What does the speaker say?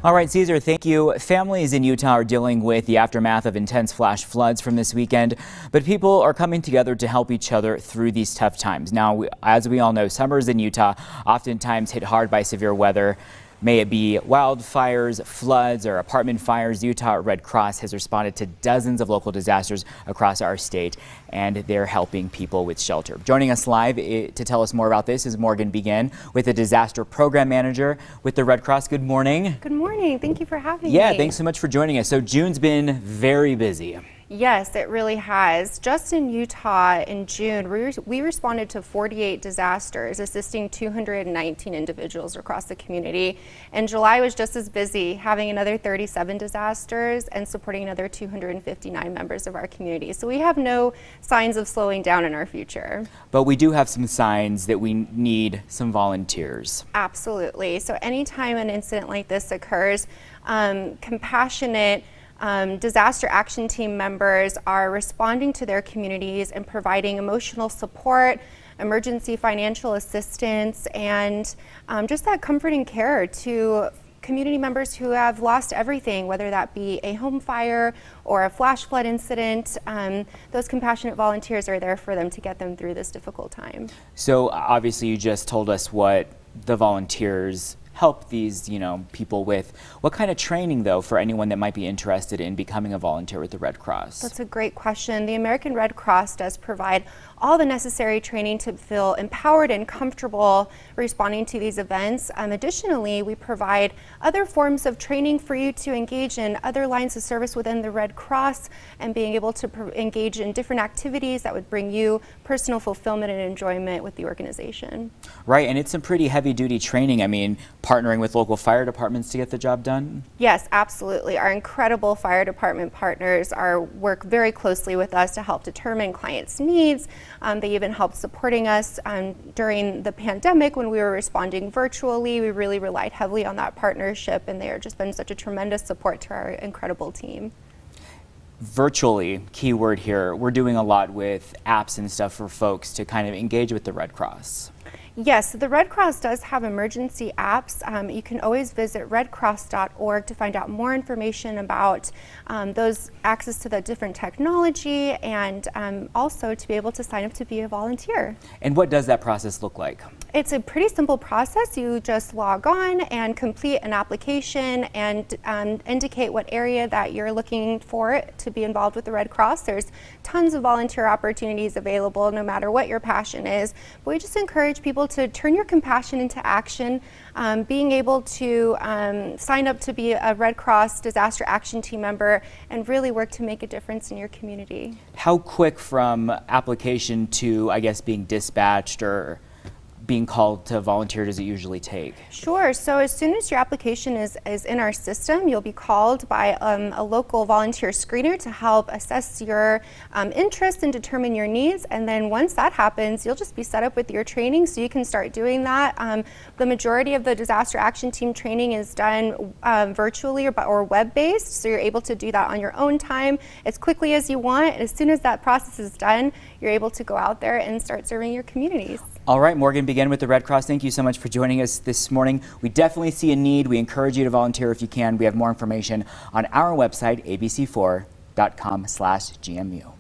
All right, Caesar, thank you. Families in Utah are dealing with the aftermath of intense flash floods from this weekend, but people are coming together to help each other through these tough times. Now, as we all know, summers in Utah oftentimes hit hard by severe weather. May it be wildfires, floods, or apartment fires, Utah Red Cross has responded to dozens of local disasters across our state, and they're helping people with shelter. Joining us live to tell us more about this is Morgan Begin, with the Disaster Program Manager with the Red Cross. Good morning. Good morning. Thank you for having me. Yeah, thanks so much for joining us. So June's been very busy. Yes, it really has. Just in Utah in June, we responded to 48 disasters, assisting 219 individuals across the community. And July was just as busy, having another 37 disasters and supporting another 259 members of our community. So we have no signs of slowing down in our future. But we do have some signs that we need some volunteers. Absolutely. So anytime an incident like this occurs, compassionate disaster action team members are responding to their communities and providing emotional support, emergency financial assistance, and just that comforting care to community members who have lost everything, whether that be a home fire or a flash flood incident. Those compassionate volunteers are there for them to get them through this difficult time. So obviously you just told us what the volunteers help these, people with. What kind of training, though, for anyone that might be interested in becoming a volunteer with the Red Cross? That's a great question. The American Red Cross does provide all the necessary training to feel empowered and comfortable responding to these events. Additionally, we provide other forms of training for you to engage in other lines of service within the Red Cross and being able to engage in different activities that would bring you personal fulfillment and enjoyment with the organization. Right, and it's some pretty heavy-duty training. I mean, partnering with local fire departments to get the job done? Yes, absolutely. Our incredible fire department partners work very closely with us to help determine clients' needs. They even helped supporting us during the pandemic when we were responding virtually. We really relied heavily on that partnership, and they have just been such a tremendous support to our incredible team. Virtually, key word here. We're doing a lot with apps and stuff for folks to kind of engage with the Red Cross. Yes, the Red Cross does have emergency apps. You can always visit redcross.org to find out more information about those access to the different technology, and also to be able to sign up to be a volunteer. And what does that process look like? It's a pretty simple process. You just log on and complete an application and indicate what area that you're looking for to be involved with the Red Cross. There's tons of volunteer opportunities available no matter what your passion is. But we just encourage people to turn your compassion into action, being able to sign up to be a Red Cross disaster action team member and really work to make a difference in your community. How quick from application to, I guess, being dispatched or being called to volunteer does it usually take? Sure. So as soon as your application is in our system, you'll be called by a local volunteer screener to help assess your interest and determine your needs. And then once that happens, you'll just be set up with your training so you can start doing that. The majority of the disaster action team training is done virtually or web-based, so you're able to do that on your own time as quickly as you want. As soon as that process is done, you're able to go out there and start serving your communities. All right, Morgan Begin with the Red Cross. Thank you so much for joining us this morning. We definitely see a need. We encourage you to volunteer if you can. We have more information on our website, abc4.com/GMU.